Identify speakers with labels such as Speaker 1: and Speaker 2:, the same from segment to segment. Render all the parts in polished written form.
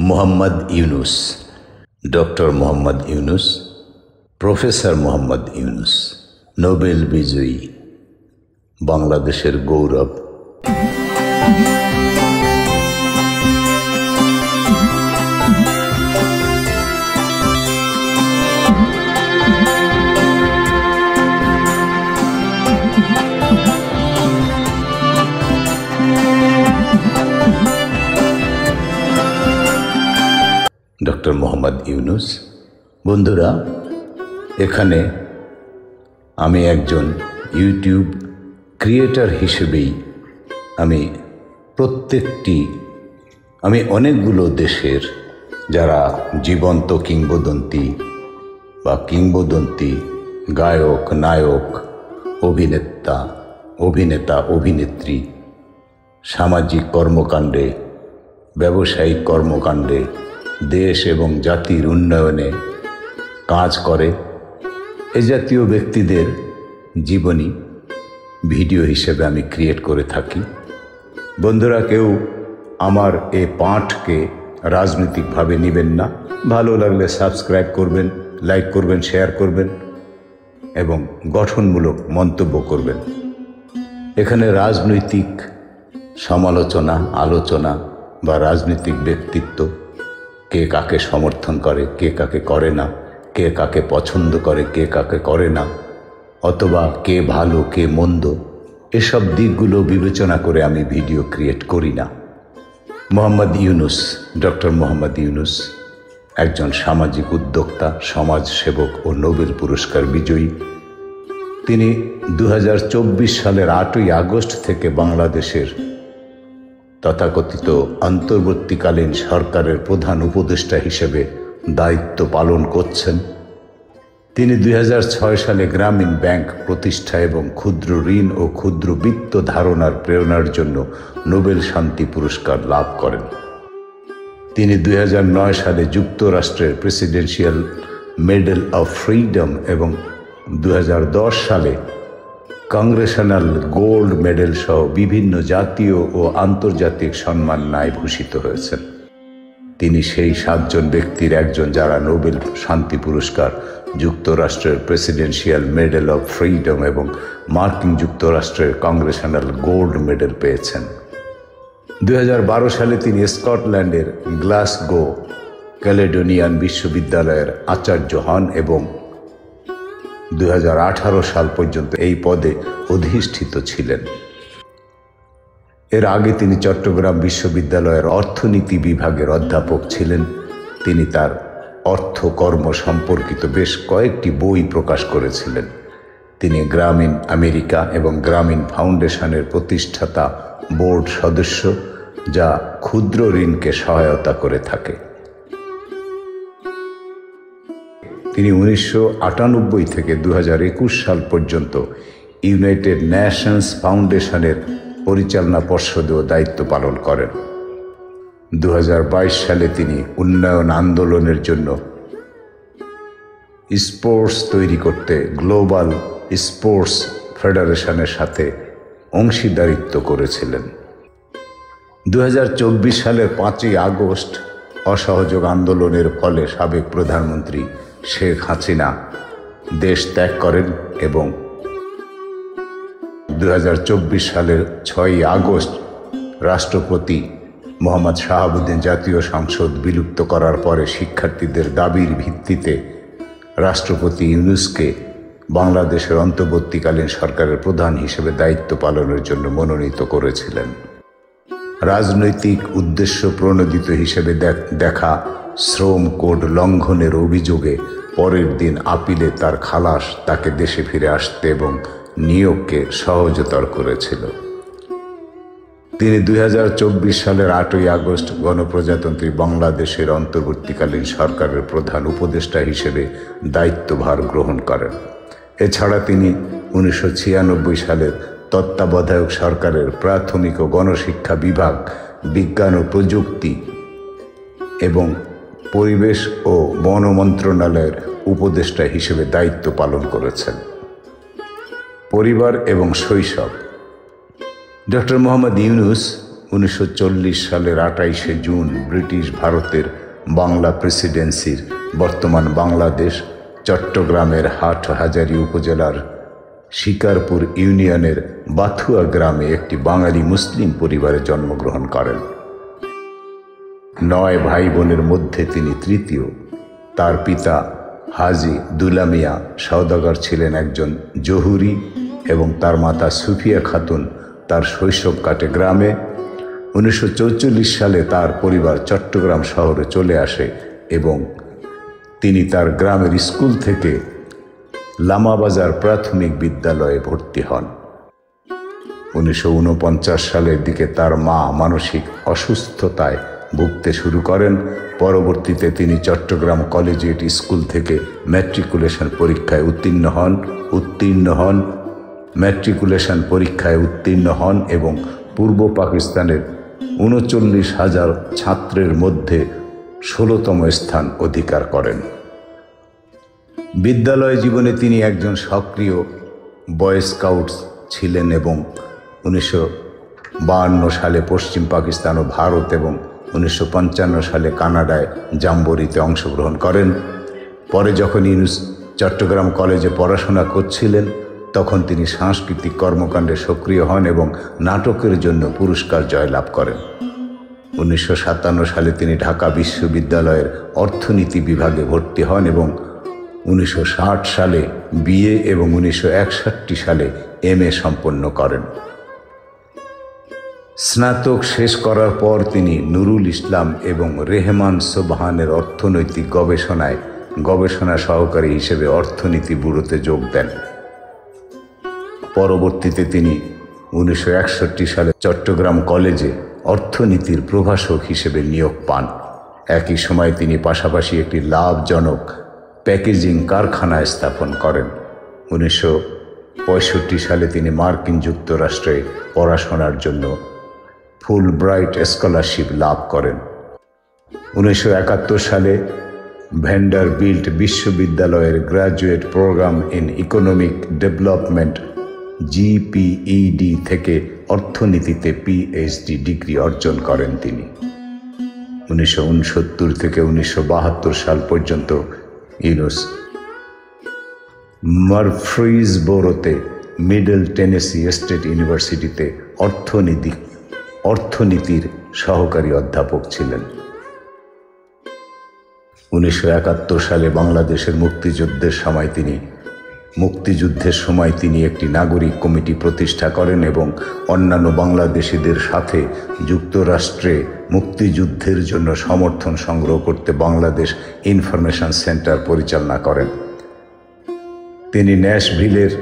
Speaker 1: Mohammad Yunus, doctor Mohammad Yunus, professor Mohammad Yunus, Nobel বিজয়ী, বাংলাদেশের গৌরব। Doctor Mohammad Yunus. বন্ধুরা, এখানে আমি একজন ইউটিউব ক্রিয়েটর হিসেবেই আমি অনেকগুলো দেশের যারা জীবন্ত কিংবদন্তি গায়ক, নায়ক, অভিনেতা, অভিনেত্রী, সামাজিক কর্মকাণ্ডে, ব্যবসায়িক কর্মকাণ্ডে, দেশ এবং জাতির উন্নয়নে কাজ করে এ জাতীয় ব্যক্তিদের জীবনী ভিডিও হিসেবে আমি ক্রিয়েট করে থাকি। বন্ধুরা, কেউ আমার এই পাঠকে রাজনৈতিকভাবে নেবেন না। ভালো লাগলে সাবস্ক্রাইব করবেন, লাইক করবেন, শেয়ার করবেন এবং গঠনমূলক মন্তব্য করবেন। এখানে রাজনৈতিক সমালোচনা, আলোচনা বা রাজনৈতিক ব্যক্তিত্ব, কে কাকে সমর্থন করে, কে কাকে করে না, কে কাকে পছন্দ করে, কে কাকে করে না, অথবা কে ভালো কে মন্দ, এসব দিকগুলো বিবেচনা করে আমি ভিডিও ক্রিয়েট করি না। মোহাম্মদ ইউনুস, ডক্টর মোহাম্মদ ইউনুস একজন সামাজিক উদ্যোক্তা, সমাজসেবক ও নোবেল পুরস্কার বিজয়ী। তিনি 2024 সালের 8ই আগস্ট থেকে বাংলাদেশের তথাকথিত অন্তর্বর্তীকালীন সরকারের প্রধান উপদেষ্টা হিসেবে দায়িত্ব পালন করছেন। তিনি 2006 সালে গ্রামীণ ব্যাংক প্রতিষ্ঠা এবং ক্ষুদ্র ঋণ ও ক্ষুদ্র বিত্ত ধারণার প্রেরণার জন্য নোবেল শান্তি পুরস্কার লাভ করেন। তিনি 2009 সালে যুক্তরাষ্ট্রের প্রেসিডেন্সিয়াল মেডেল অফ ফ্রিডম এবং 2010 সালে কংগ্রেশনাল গোল্ড মেডেল সহ বিভিন্ন জাতীয় ও আন্তর্জাতিক সম্মাননায় ভূষিত হয়েছেন। তিনি সেই 7 জন ব্যক্তির একজন যারা নোবেল শান্তি পুরস্কার, যুক্তরাষ্ট্রের প্রেসিডেন্সিয়াল মেডেল অফ ফ্রিডম এবং মার্কিন যুক্তরাষ্ট্রের কংগ্রেশনাল গোল্ড মেডেল পেয়েছেন। 2012 সালে তিনি স্কটল্যান্ডের গ্লাসগো ক্যালেডোনিয়ান বিশ্ববিদ্যালয়ের আচার্য হন এবং 2018 সাল পর্যন্ত এই পদে অধিষ্ঠিত ছিলেন। এর আগে তিনি চট্টগ্রাম বিশ্ববিদ্যালয়ের অর্থনীতি বিভাগের অধ্যাপক ছিলেন। তিনি তার অর্থকর্ম সম্পর্কিত বেশ কয়েকটি বই প্রকাশ করেছিলেন। তিনি গ্রামীণ আমেরিকা এবং গ্রামীণ ফাউন্ডেশনের প্রতিষ্ঠাতা বোর্ড সদস্য, যা ক্ষুদ্র ঋণকে সহায়তা করে থাকে। তিনি 1998 থেকে 2021 সাল পর্যন্ত ইউনাইটেড নেশনস ফাউন্ডেশনের পরিচালনা পর্ষদেও দায়িত্ব পালন করেন। 2022 সালে তিনি উন্নয়ন আন্দোলনের জন্য স্পোর্টস তৈরি করতে গ্লোবাল স্পোর্টস ফেডারেশনের সাথে অংশীদারিত্ব করেছিলেন। 2024 সালের 5ই আগস্ট অসহযোগ আন্দোলনের ফলে সাবেক প্রধানমন্ত্রী শেখ হাসিনা দেশ ত্যাগ করেন এবং 2024 সালের 6ই আগস্ট রাষ্ট্রপতি মোহাম্মদ শাহাবুদ্দিন জাতীয় সংসদ বিলুপ্ত করার পরে শিক্ষার্থীদের দাবির ভিত্তিতে রাষ্ট্রপতি ইউনুসকে বাংলাদেশের অন্তর্বর্তীকালীন সরকারের প্রধান হিসেবে দায়িত্ব পালনের জন্য মনোনীত করেছিলেন। রাজনৈতিক উদ্দেশ্য প্রণোদিত হিসেবে দেখা শ্রম কোড লঙ্ঘনের অভিযোগে পরের দিন আপিলে তার খালাস তাকে দেশে ফিরে আসতে এবং নিয়োগকে সহজতর করেছিল। তিনি 2024 সালের 8ই আগস্ট গণপ্রজাতন্ত্রী বাংলাদেশের অন্তর্বর্তীকালীন সরকারের প্রধান উপদেষ্টা হিসেবে দায়িত্বভার গ্রহণ করেন। এছাড়া তিনি 1996 সালের তত্ত্বাবধায়ক সরকারের প্রাথমিক ও গণশিক্ষা বিভাগ, বিজ্ঞান ও প্রযুক্তি এবং পরিবেশ ও বন মন্ত্রণালয়ের উপদেষ্টা হিসেবে দায়িত্ব পালন করেছেন। পরিবার এবং শৈশব। ডক্টর মোহাম্মদ ইউনুস 1940 সালের 28শে জুন ব্রিটিশ ভারতের বাংলা প্রেসিডেন্সির বর্তমান বাংলাদেশ চট্টগ্রামের হাটহাজারী উপজেলার শিকারপুর ইউনিয়নের বাথুয়া গ্রামে একটি বাঙালি মুসলিম পরিবারে জন্মগ্রহণ করেন। 9 ভাই বোনের মধ্যে তিনি তৃতীয়। তার পিতা হাজী দুলা মিয়া সওদাগর ছিলেন একজন জহুরি এবং তার মাতা সুফিয়া খাতুন তার শৈশব কাটে গ্রামে। 1944 সালে তার পরিবার চট্টগ্রাম শহরে চলে আসে এবং তিনি তার গ্রামের স্কুল থেকে লামাবাজার প্রাথমিক বিদ্যালয়ে ভর্তি হন। 1949 সালের দিকে তার মা মানসিক অসুস্থতায় ভুগতে শুরু করেন। পরবর্তীতে তিনি চট্টগ্রাম কলেজিয়েট স্কুল থেকে ম্যাট্রিকুলেশন পরীক্ষায় উত্তীর্ণ হন এবং পূর্ব পাকিস্তানের 39,000 ছাত্রের মধ্যে 16তম স্থান অধিকার করেন। বিদ্যালয় জীবনে তিনি একজন সক্রিয় বয় স্কাউটস ছিলেন এবং 1952 সালে পশ্চিম পাকিস্তান ও ভারত এবং 1955 সালে কানাডায় জাম্বরিতে অংশগ্রহণ করেন। পরে যখন ইউনুস চট্টগ্রাম কলেজে পড়াশোনা করছিলেন তখন তিনি সাংস্কৃতিক কর্মকাণ্ডে সক্রিয় হন এবং নাটকের জন্য পুরস্কার জয়লাভ করেন। 1957 সালে তিনি ঢাকা বিশ্ববিদ্যালয়ের অর্থনীতি বিভাগে ভর্তি হন এবং 1960 সালে বিএ এবং 1961 সালে এমএ সম্পন্ন করেন। স্নাতক শেষ করার পর তিনি নুরুল ইসলাম এবং রেহমান সোবহানের অর্থনৈতিক গবেষণা সহকারী হিসেবে অর্থনীতি ব্যুরোতে যোগ দেন। পরবর্তীতে তিনি 1961 সালে চট্টগ্রাম কলেজে অর্থনীতির প্রভাষক হিসেবে নিয়োগ পান। একই সময় তিনি পাশাপাশি একটি লাভজনক প্যাকেজিং কারখানা স্থাপন করেন। 1965 সালে তিনি মার্কিন যুক্তরাষ্ট্রে পড়াশোনার জন্য ফুলব্রাইট স্কলারশিপ লাভ করেন। 1971 সালে ভ্যান্ডারবিল্ট বিশ্ববিদ্যালয়ের graduate programme in economic development GPED থেকে অর্থনীতিতে পিএইচডি ডিগ্রি অর্জন করেন তিনি। 1969 থেকে 1972 সাল পর্যন্ত ইউনুস মারফ্রিজবোরোতে মিডল টেনেসি স্টেট ইউনিভার্সিটিতে অর্থনীতির সহকারী অধ্যাপক ছিলেন। 1971 সালে বাংলাদেশের মুক্তিযুদ্ধের সময় তিনি একটি নাগরিক কমিটি প্রতিষ্ঠা করেন এবং অন্যান্য বাংলাদেশিদের সাথে যুক্তরাষ্ট্রে মুক্তিযুদ্ধের জন্য সমর্থন সংগ্রহ করতে বাংলাদেশ ইনফরমেশন সেন্টার পরিচালনা করেন। তিনি ন্যাশভিলের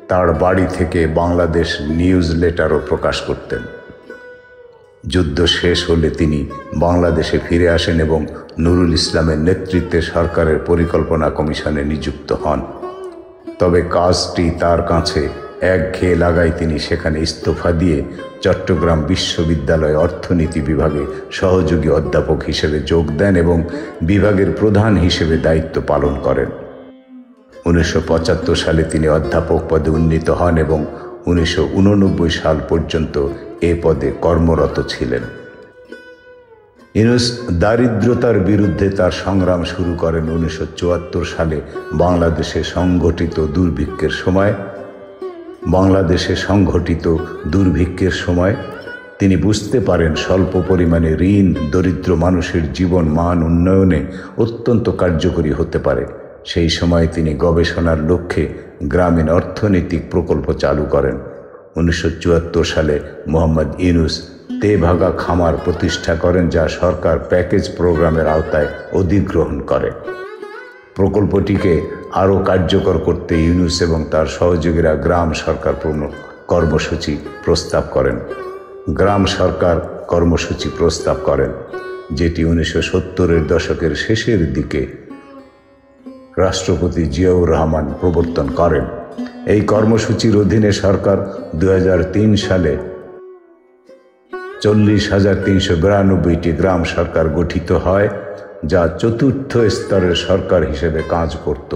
Speaker 1: তার বাড়ি থেকে বাংলাদেশ নিউজ লেটারও প্রকাশ করতেন। যুদ্ধ শেষ হলে তিনি বাংলাদেশে ফিরে আসেন এবং নুরুল ইসলামের নেতৃত্বে সরকারের পরিকল্পনা কমিশনে নিযুক্ত হন। তবে কাজটি তার কাছে একঘেয়ে লাগায় তিনি সেখানে ইস্তফা দিয়ে চট্টগ্রাম বিশ্ববিদ্যালয়ে অর্থনীতি বিভাগে সহযোগী অধ্যাপক হিসেবে যোগ দেন এবং বিভাগের প্রধান হিসেবে দায়িত্ব পালন করেন। 1975 সালে তিনি অধ্যাপক পদে উন্নীত হন এবং 1989 সাল পর্যন্ত এ পদে কর্মরত ছিলেন। ইউনুস দারিদ্রতার বিরুদ্ধে তার সংগ্রাম শুরু করেন 1974 সালে বাংলাদেশে সংঘটিত দুর্ভিক্ষের সময় তিনি বুঝতে পারেন স্বল্প পরিমাণে ঋণ দরিদ্র মানুষের জীবন মান উন্নয়নে অত্যন্ত কার্যকরী হতে পারে। সেই সময় তিনি গবেষণার লক্ষ্যে গ্রামীণ অর্থনৈতিক প্রকল্প চালু করেন। 1974 সালে মোহাম্মদ ইউনুস তেভাগা খামার প্রতিষ্ঠা করেন, যা সরকার প্যাকেজ প্রোগ্রামের আওতায় অধিগ্রহণ করে। প্রকল্পটিকে আরও কার্যকর করতে ইউনুস এবং তার সহযোগীরা গ্রাম সরকার কর্মসূচি প্রস্তাব করেন, যেটি 1970-এর দশকের শেষের দিকে রাষ্ট্রপতি জিয়াউর রহমান প্রবর্তন করেন। এই কর্মসূচির অধীনে সরকার 2003 সালে 40,392টি গ্রাম সরকার গঠিত হয়, যা চতুর্থ স্তরের সরকার হিসেবে কাজ করত।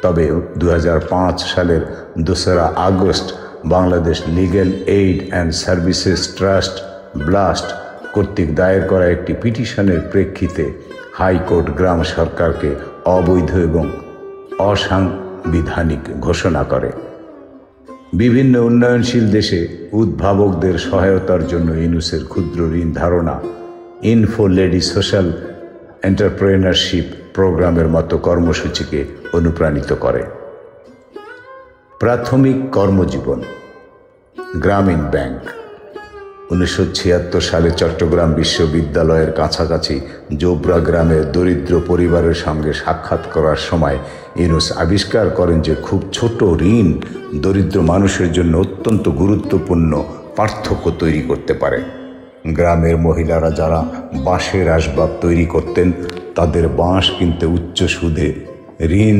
Speaker 1: তবে 2005 সালের 2 August Bangladesh legal aid and services trust blast কর্তৃক দায়ের করা একটি পিটিশনের প্রেক্ষিতে হাইকোর্ট গ্রাম সরকারকে অবৈধ এবং অসাংবিধানিক ঘোষণা করে। বিভিন্ন উন্নয়নশীল দেশে উদ্ভাবকদের সহায়তার জন্য ইউনুসের ক্ষুদ্র ঋণ ধারণা ইনফো লেডি সোশ্যাল এন্টারপ্রেনারশিপ প্রোগ্রামের মতো কর্মসূচিকে অনুপ্রাণিত করে। প্রাথমিক কর্মজীবন। গ্রামীণ ব্যাংক। 1976 সালে চট্টগ্রাম বিশ্ববিদ্যালয়ের কাছাকাছি জোবরা গ্রামের দরিদ্র পরিবারের সঙ্গে সাক্ষাৎ করার সময় ইউনুস আবিষ্কার করেন যে খুব ছোট ঋণ দরিদ্র মানুষের জন্য অত্যন্ত গুরুত্বপূর্ণ পার্থক্য তৈরি করতে পারে। গ্রামের মহিলারা যারা বাঁশের আসবাব তৈরি করতেন তাদের বাঁশ কিনতে উচ্চ সুদে ঋণ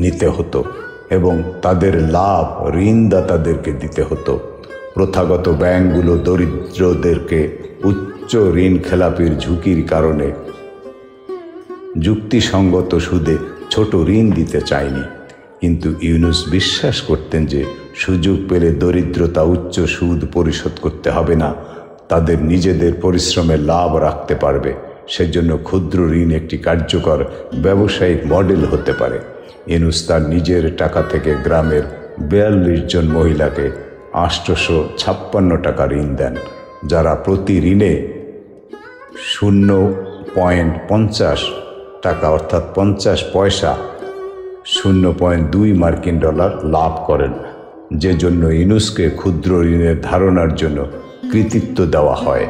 Speaker 1: নিতে হতো এবং তাদের লাভ ঋণদাতাদেরকে দিতে হতো। প্রথাগত ব্যাংকগুলো দরিদ্রদেরকে উচ্চ ঋণ খেলাপির ঝুঁকির কারণে যুক্তিসঙ্গত সুদে ছোট ঋণ দিতে চায়নি। কিন্তু ইউনুস বিশ্বাস করতেন যে সুযোগ পেলে দরিদ্রতা উচ্চ সুদ পরিশোধ করতে হবে না, তাদের নিজেদের পরিশ্রমের লাভ রাখতে পারবে। সেজন্য ক্ষুদ্র ঋণ একটি কার্যকর ব্যবসায়িক মডেল হতে পারে। ইউনুস তার নিজের টাকা থেকে গ্রামের 42 জন মহিলাকে 856 টাকা ঋণ দেন, যারা প্রতি ঋণে 0.50 টাকা অর্থাৎ 50 পয়সা 0.2 মার্কিন ডলার লাভ করেন, যে জন্য ইউনুসকে ক্ষুদ্র ঋণের ধারণার জন্য কৃতিত্ব দেওয়া হয়।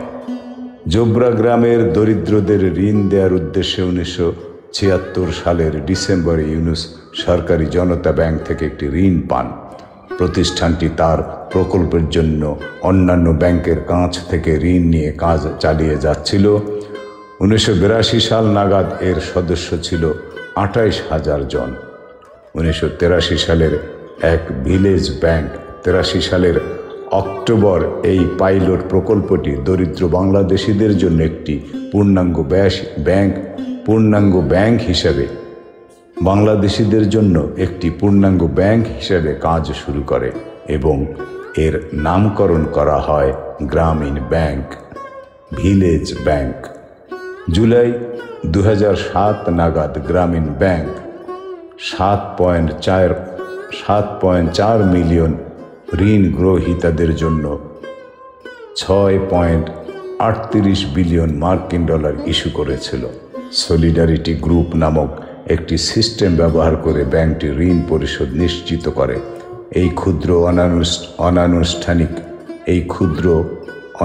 Speaker 1: জোবরা গ্রামের দরিদ্রদের ঋণ দেওয়ার উদ্দেশ্যে 1976 সালের ডিসেম্বরে ইউনুস সরকারি জনতা ব্যাংক থেকে একটি ঋণ পান। প্রতিষ্ঠানটি তার প্রকল্পের জন্য অন্যান্য ব্যাংকের কাছ থেকে ঋণ নিয়ে কাজ চালিয়ে যাচ্ছিল। 1982 সাল নাগাদ এর সদস্য ছিল 28,000 জন। 1983 সালের এক ভিলেজ ব্যাংক 83 সালের অক্টোবর এই পাইলট প্রকল্পটি দরিদ্র বাংলাদেশিদের জন্য একটি পূর্ণাঙ্গ ব্যাংক হিসেবে কাজ শুরু করে এবং এর নামকরণ করা হয় গ্রামীণ ব্যাংক, ভিলেজ ব্যাংক। জুলাই 2007 নাগাদ গ্রামীণ ব্যাংক 7.4 মিলিয়ন ঋণ গ্রহীতাদের জন্য 6.38 বিলিয়ন মার্কিন ডলার ইস্যু করেছিল। সলিডারিটি গ্রুপ নামক একটি সিস্টেম ব্যবহার করে ব্যাংকটি ঋণ পরিশোধ নিশ্চিত করে। এই ক্ষুদ্র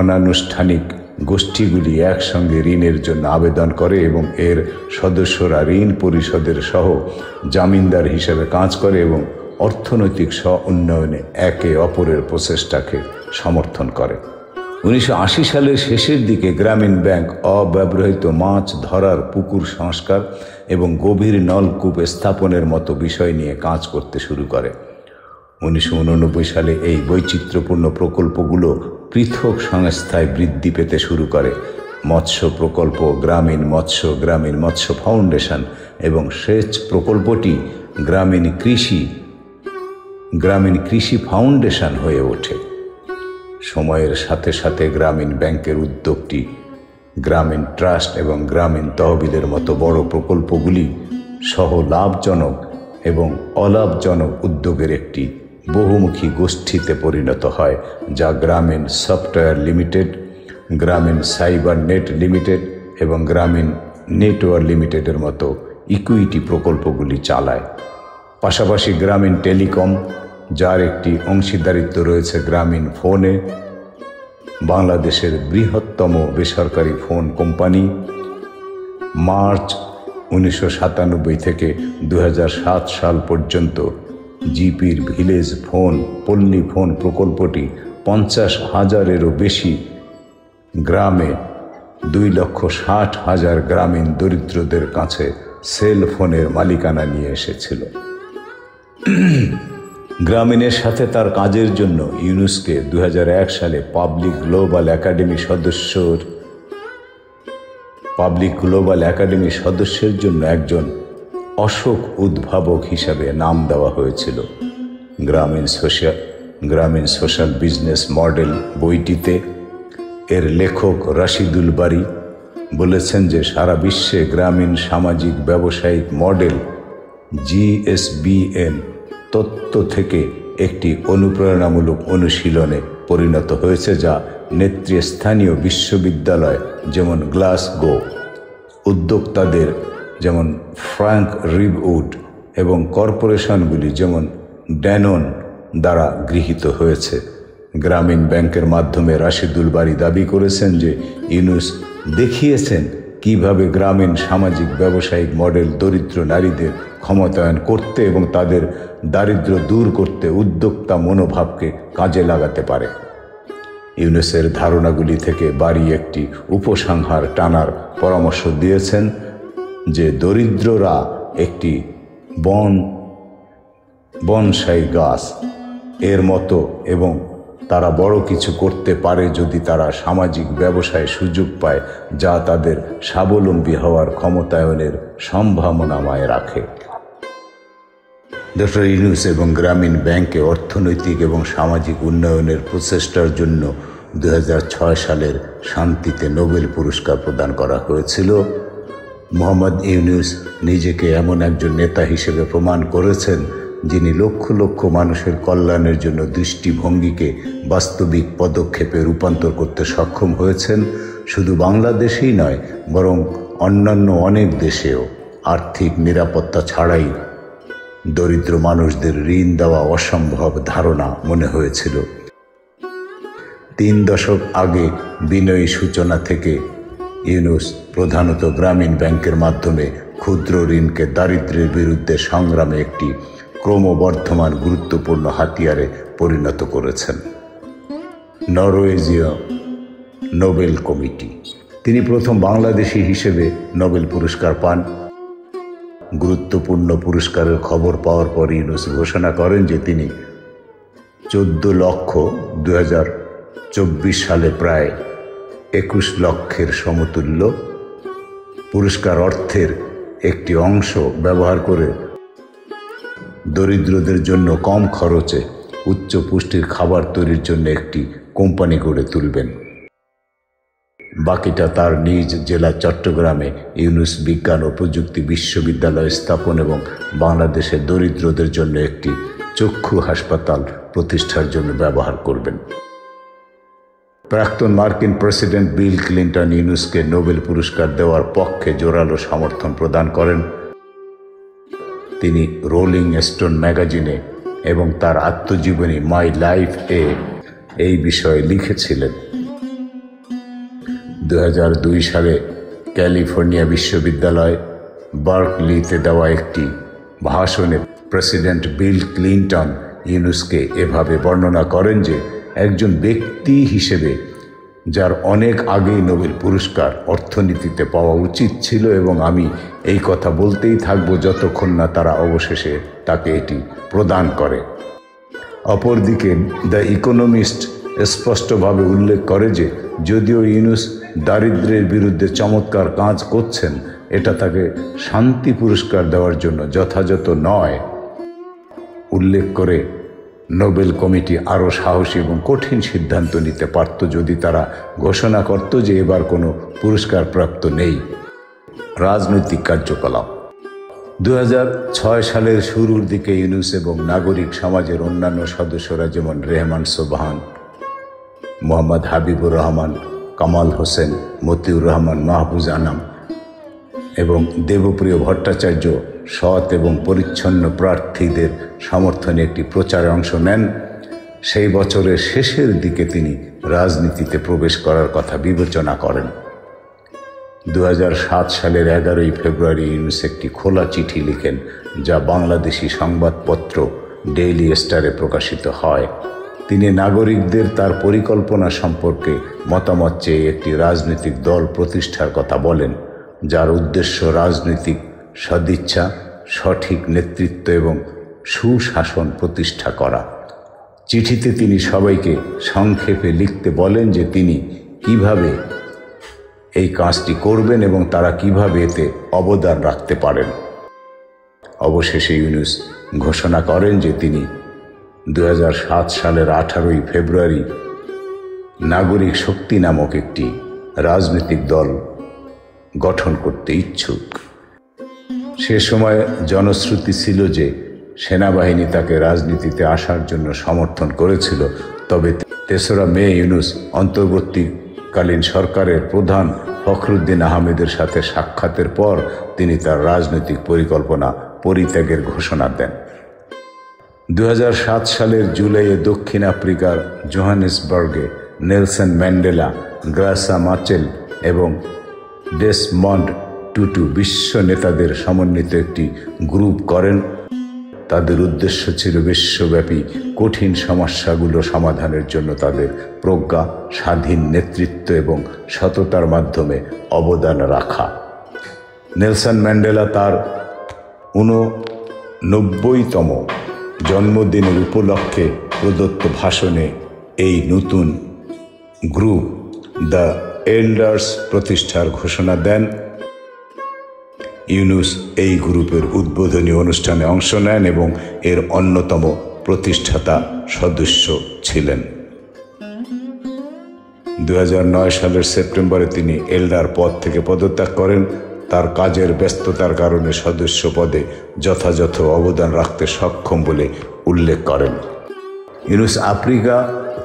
Speaker 1: অনানুষ্ঠানিক গোষ্ঠীগুলি একসঙ্গে ঋণের জন্য আবেদন করে এবং এর সদস্যরা ঋণ পরিশোধের সহ জামিনদার হিসেবে কাজ করে এবং অর্থনৈতিক উন্নয়নে একে অপরের প্রচেষ্টাকে সমর্থন করে। 1980 সালের শেষের দিকে গ্রামীণ ব্যাংক অব্যবহৃত মাছ ধরার পুকুর সংস্কার এবং গভীর নলকূপ স্থাপনের মতো বিষয় নিয়ে কাজ করতে শুরু করে। 1989 সালে এই বৈচিত্র্যপূর্ণ প্রকল্পগুলো পৃথক সংস্থায় বৃদ্ধি পেতে শুরু করে। মৎস্য প্রকল্প গ্রামীণ মৎস্য ফাউন্ডেশন এবং সেচ প্রকল্পটি গ্রামীণ কৃষি ফাউন্ডেশন হয়ে ওঠে। সময়ের সাথে সাথে গ্রামীণ ব্যাংকের উদ্যোগটি গ্রামীণ ট্রাস্ট এবং গ্রামীণ তহবিলের মতো বড় প্রকল্পগুলি সহ লাভজনক এবং অলাভজনক উদ্যোগের একটি বহুমুখী গোষ্ঠীতে পরিণত হয়, যা গ্রামীণ সফটওয়্যার লিমিটেড, গ্রামীণ সাইবার নেট লিমিটেড এবং গ্রামীণ নেটওয়ার্ক লিমিটেডের মতো ইকুইটি প্রকল্পগুলি চালায়। পাশাপাশি গ্রামীণ টেলিকম, যার একটি অংশীদারিত্ব রয়েছে গ্রামীণ ফোনে, বাংলাদেশের বৃহত্তম বেসরকারি ফোন কোম্পানি। মার্চ 1997 থেকে 2007 সাল পর্যন্ত জিপির ভিলেজ ফোন পল্লী ফোন প্রকল্পটি 50,000-এরও বেশি গ্রামে 2,60,000 গ্রামীণ দরিদ্রদের কাছে সেল ফোনের মালিকানা নিয়ে এসেছিল। গ্রামীণের সাথে তার কাজের জন্য ইউনুসকে 2001 সালে পাবলিক গ্লোবাল একাডেমি সদস্যের জন্য একজন অশোক উদ্ভাবক হিসাবে নাম দেওয়া হয়েছিল। গ্রামীণ সোশ্যাল বিজনেস মডেল বইটিতে এর লেখক রাশিদুল বারী বলেছেন যে সারা বিশ্বে গ্রামীণ সামাজিক ব্যবসায়িক মডেল GSBN তত্ত্ব থেকে একটি অনুপ্রেরণামূলক অনুশীলনে পরিণত হয়েছে, যা নেতৃস্থানীয় বিশ্ববিদ্যালয় যেমন গ্লাসগো, উদ্যোক্তাদের যেমন ফ্র্যাঙ্ক রিবউড এবং কর্পোরেশনগুলি যেমন ড্যানন দ্বারা গৃহীত হয়েছে। গ্রামীণ ব্যাংকের মাধ্যমে রাশিদুল বারী দাবি করেছেন যে ইউনুস দেখিয়েছেন কিভাবে গ্রামীণ সামাজিক ব্যবসায়িক মডেল দরিদ্র নারীদের ক্ষমতায়ন করতে এবং তাদের দারিদ্র্য দূর করতে উদ্যোক্তা মনোভাবকে কাজে লাগাতে পারে। ইউনুসের ধারণাগুলি থেকে বারী একটি উপসংহার টানার পরামর্শ দিয়েছেন যে দরিদ্ররা একটি বনসাই গাছ এর মতো এবং তারা বড় কিছু করতে পারে যদি তারা সামাজিক ব্যবসায় সুযোগ পায়, যা তাদের স্বাবলম্বী হওয়ার ক্ষমতায়নের সম্ভাবনাময় রাখে। ডক্টর ইউনুস এবং গ্রামীণ ব্যাংকে অর্থনৈতিক এবং সামাজিক উন্নয়নের প্রচেষ্টার জন্য 2006 সালের শান্তিতে নোবেল পুরস্কার প্রদান করা হয়েছিল। মোহাম্মদ ইউনুস নিজেকে এমন একজন নেতা হিসেবে প্রমাণ করেছেন যিনি লক্ষ লক্ষ মানুষের কল্যাণের জন্য দৃষ্টিভঙ্গিকে বাস্তবিক পদক্ষেপে রূপান্তর করতে সক্ষম হয়েছেন। শুধু বাংলাদেশেই নয়, বরং অন্যান্য অনেক দেশেও আর্থিক নিরাপত্তা ছাড়াই দরিদ্র মানুষদের ঋণ দেওয়া অসম্ভব ধারণা মনে হয়েছিল। 3 দশক আগে বিনয়ী সূচনা থেকে ইউনুস প্রধানত গ্রামীণ ব্যাংকের মাধ্যমে ক্ষুদ্র ঋণকে দারিদ্র্যের বিরুদ্ধে সংগ্রামে একটি ক্রমবর্ধমান গুরুত্বপূর্ণ হাতিয়ারে পরিণত করেছেন। নরওয়েজীয় নোবেল কমিটি, তিনি প্রথম বাংলাদেশি হিসেবে নোবেল পুরস্কার পান। গুরুত্বপূর্ণ পুরস্কারের খবর পাওয়ার পর ইউনুস ঘোষণা করেন যে তিনি 14 লক্ষ 2024 সালে প্রায় 21 লক্ষের সমতুল্য পুরস্কার অর্থের একটি অংশ ব্যবহার করে দরিদ্রদের জন্য কম খরচে উচ্চ পুষ্টির খাবার তৈরির জন্য একটি কোম্পানি গড়ে তুলবেন। বাকিটা তার নিজ জেলা চট্টগ্রামে ইউনুস বিজ্ঞান ও প্রযুক্তি বিশ্ববিদ্যালয় স্থাপন এবং বাংলাদেশের দরিদ্রদের জন্য একটি চক্ষু হাসপাতাল প্রতিষ্ঠার জন্য ব্যবহার করবেন। প্রাক্তন মার্কিন প্রেসিডেন্ট বিল ক্লিন্টন ইউনুসকে নোবেল পুরস্কার দেওয়ার পক্ষে জোরালো সমর্থন প্রদান করেন। তিনি রোলিং স্টোন ম্যাগাজিনে এবং তার আত্মজীবনী মাই লাইফ এই বিষয়ে লিখেছিলেন। 2002 সালে ক্যালিফোর্নিয়া বিশ্ববিদ্যালয় বার্কলিতে দেওয়া একটি ভাষণে প্রেসিডেন্ট বিল ক্লিন্টন ইউনুসকে এভাবে বর্ণনা করেন যে একজন ব্যক্তি হিসেবে যার অনেক আগেই নোবেল পুরস্কার অর্থনীতিতে পাওয়া উচিত ছিল, এবং আমি এই কথা বলতেই থাকব যতক্ষণ না তারা অবশেষে তাকে এটি প্রদান করে। অপরদিকে দ্য ইকোনমিস্ট স্পষ্টভাবে উল্লেখ করে যে যদিও ইউনুস দারিদ্র্যের বিরুদ্ধে চমৎকার কাজ করছেন, এটা তাকে শান্তি পুরস্কার দেওয়ার জন্য যথাযথ নয়। উল্লেখ করে নোবেল কমিটি আরও সাহসী এবং কঠিন সিদ্ধান্ত নিতে পারত যদি তারা ঘোষণা করত যে এবার কোনো পুরস্কার প্রাপ্ত নেই। রাজনৈতিক কার্যকলাপ 2006 সালের শুরুর দিকে ইউনুস এবং নাগরিক সমাজের অন্যান্য সদস্যরা যেমন রেহমান সোবহান, মোহাম্মদ হাবিবুর রহমান, কামাল হোসেন, মতিউর রহমান, মাহফুজ আনাম এবং দেবপ্রিয় ভট্টাচার্য সৎ এবং পরিচ্ছন্ন প্রার্থীদের সমর্থনে একটি প্রচারে অংশ নেন। সেই বছরের শেষের দিকে তিনি রাজনীতিতে প্রবেশ করার কথা বিবেচনা করেন। 2007 সালের 11 ফেব্রুয়ারি ইউনুস একটি খোলা চিঠি লিখেন, যা বাংলাদেশি সংবাদপত্র ডেইলি স্টারে প্রকাশিত হয়। তিনি নাগরিকদের তার পরিকল্পনা সম্পর্কে মতামত চেয়ে একটি রাজনৈতিক দল প্রতিষ্ঠার কথা বলেন, যার উদ্দেশ্য রাজনৈতিক সদিচ্ছা, সঠিক নেতৃত্ব এবং সুশাসন প্রতিষ্ঠা করা। চিঠিতে তিনি সবাইকে সংক্ষেপে লিখতে বলেন যে তিনি কিভাবে এই কাজটি করবেন এবং তারা কিভাবে এতে অবদান রাখতে পারেন। অবশেষে ইউনুস ঘোষণা করেন যে তিনি 2007 সালের 18 ফেব্রুয়ারি নাগরিক শক্তি নামক একটি রাজনৈতিক দল গঠন করতে ইচ্ছুক। সে সময় জনশ্রুতি ছিল যে সেনাবাহিনী তাকে রাজনীতিতে আসার জন্য সমর্থন করেছিল, তবে ৩রা মে ইউনূস অন্তর্বর্তীকালীন সরকারের প্রধান ফখরুদ্দিন আহমেদের সাথে সাক্ষাতের পর তিনি তার রাজনৈতিক পরিকল্পনা পরিত্যাগের ঘোষণা দেন। ২০০৭ সালের জুলাইয়ে দক্ষিণ আফ্রিকার জোহানেসবার্গে নেলসন ম্যান্ডেলা, গ্রাসা মাচেল এবং ডেসমন্ড টুটু বিশ্ব নেতাদের সমন্বিত একটি গ্রুপ করেন। তাদের উদ্দেশ্য ছিল বিশ্বব্যাপী কঠিন সমস্যাগুলো সমাধানের জন্য তাদের প্রজ্ঞা, স্বাধীন নেতৃত্ব এবং সততার মাধ্যমে অবদান রাখা। নেলসন ম্যান্ডেলা তার ৮৯তম জন্মদিনের উপলক্ষে প্রদত্ত ভাষণে এই নতুন গ্রুপ দ্য এল্ডার্স প্রতিষ্ঠার ঘোষণা দেন। ইউনূস এই গ্রুপের উদ্বোধনী অনুষ্ঠানে অংশ নেন এবং এর অন্যতম প্রতিষ্ঠাতা সদস্য ছিলেন। ২০০৯ সালের সেপ্টেম্বরে তিনি এল্ডার পদ থেকে পদত্যাগ করেন। তার কাজের ব্যস্ততার কারণে সদস্য পদে যথাযথ অবদান রাখতে সক্ষম বলে উল্লেখ করেন। Yunus Africa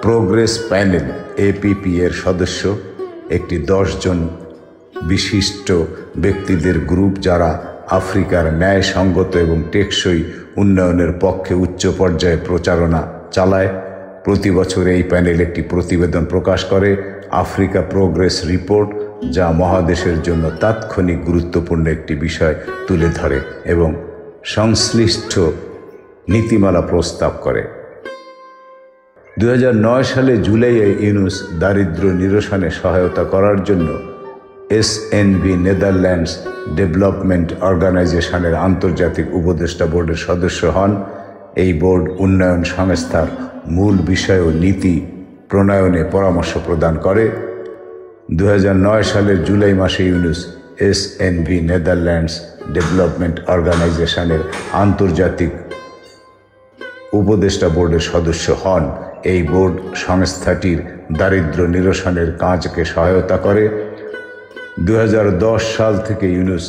Speaker 1: progress panel APP এর সদস্য, একটি 10 জন বিশিষ্ট ব্যক্তিদের গ্রুপ যারা আফ্রিকার ন্যায়সঙ্গত এবং টেকসই উন্নয়নের পক্ষে উচ্চ পর্যায়ে প্রচারণা চালায়। প্রতি বছর এই প্যানেল একটি প্রতিবেদন প্রকাশ করে, আফ্রিকা প্রোগ্রেস রিপোর্ট, যা মহাদেশের জন্য তাৎক্ষণিক গুরুত্বপূর্ণ একটি বিষয় তুলে ধরে এবং সংশ্লিষ্ট নীতিমালা প্রস্তাব করে। ২০০৯ সালে জুলাইয়ে ইউনূস দারিদ্র্য নিরসনে সহায়তা করার জন্য SNV নেদারল্যান্ডস ডেভেলপমেন্ট অর্গানাইজেশনের আন্তর্জাতিক উপদেষ্টা বোর্ডের সদস্য হন। এই বোর্ড উন্নয়ন সংস্থার মূল বিষয় ও নীতি প্রণয়নে পরামর্শ প্রদান করে। ২০০৯ সালের জুলাই মাসে ইউনূস SNV নেদারল্যান্ডস ডেভেলপমেন্ট অর্গানাইজেশনের আন্তর্জাতিক উপদেষ্টা বোর্ডের সদস্য হন। এই বোর্ড সংস্থাটির দারিদ্র্য নিরসনের কাজকে সহায়তা করে। ২০১০ সাল থেকে Yunus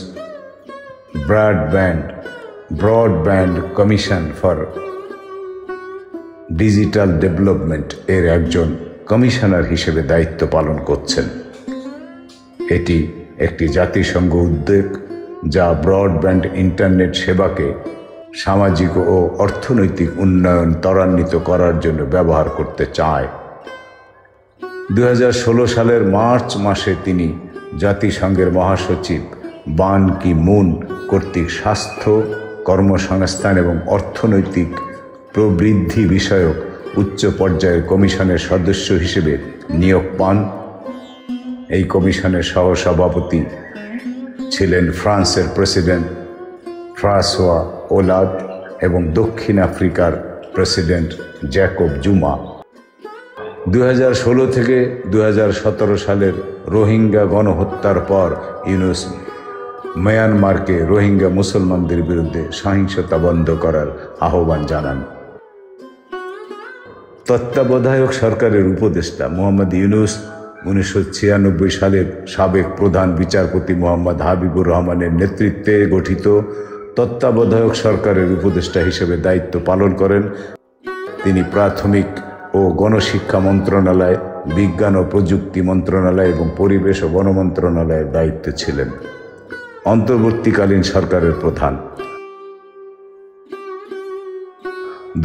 Speaker 1: broadband commission for digital development এর একজন কমিশনার হিসেবে দায়িত্ব পালন করছেন। এটি একটি জাতিসংঘ উদ্যোগ যা ব্রডব্যান্ড ইন্টারনেট সেবাকে সামাজিক ও অর্থনৈতিক উন্নয়ন ত্বরান্বিত করার জন্য ব্যবহার করতে চায়। ২০১৬ সালের মার্চ মাসে তিনি জাতিসংঘের মহাসচিব বান কি মুন কর্তৃক স্বাস্থ্য, কর্মসংস্থান এবং অর্থনৈতিক প্রবৃদ্ধি বিষয়ক উচ্চ পর্যায়ের কমিশনের সদস্য হিসেবে নিয়োগ পান। এই কমিশনের সহসভাপতি ছিলেন ফ্রান্সের প্রেসিডেন্ট ফ্রাঁসোয়া ওলাদ এবং দক্ষিণ আফ্রিকার প্রেসিডেন্ট জ্যাকব জুমা। ২০১৬ থেকে ২০১৭ সালের রোহিঙ্গা গণহত্যার পর ইউনূস মিয়ানমারকে রোহিঙ্গা মুসলমানদের বিরুদ্ধে সহিংসতা বন্ধ করার আহ্বান জানান। তত্ত্বাবধায়ক সরকারের উপদেষ্টা মোহাম্মদ ইউনূস ১৯৯৬ সালের সাবেক প্রধান বিচারপতি মোহাম্মদ হাবিবুর রহমানের নেতৃত্বে গঠিত তত্ত্বাবধায়ক সরকারের উপদেষ্টা হিসেবে দায়িত্ব পালন করেন। তিনি প্রাথমিক ও গণশিক্ষা মন্ত্রণালয়, বিজ্ঞান ও প্রযুক্তি মন্ত্রণালয় এবং পরিবেশ ও বন মন্ত্রণালয়ের দায়িত্বে ছিলেন। অন্তর্বর্তীকালীন সরকারের প্রধান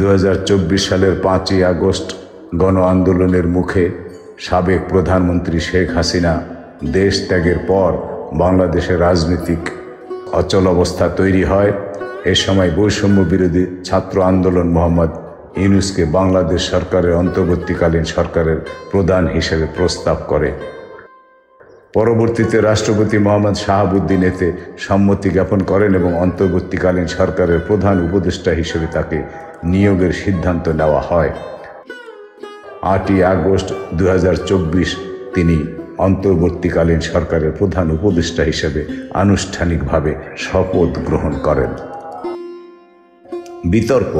Speaker 1: ২০২৪ সালের ৫ই আগস্ট গণ আন্দোলনের মুখে সাবেক প্রধানমন্ত্রী শেখ হাসিনা দেশ ত্যাগের পর বাংলাদেশের রাজনৈতিক অচলাবস্থা তৈরি হয়। এ সময় বৈষম্য বিরোধী ছাত্র আন্দোলন মোহাম্মদ ইউনূসকে বাংলাদেশ সরকারের অন্তর্বর্তীকালীন সরকারের প্রধান হিসেবে প্রস্তাব করে। পরবর্তীতে রাষ্ট্রপতি মোহাম্মদ শাহাবুদ্দিন এতে সম্মতি জ্ঞাপন করেন এবং অন্তর্বর্তীকালীন সরকারের প্রধান উপদেষ্টা হিসেবে তাকে নিয়োগের সিদ্ধান্ত নেওয়া হয়। ৮ই আগস্ট ২০২৪ তিনি অন্তর্বর্তীকালীন সরকারের প্রধান উপদেষ্টা হিসেবে আনুষ্ঠানিকভাবে শপথ গ্রহণ করেন। বিতর্ক: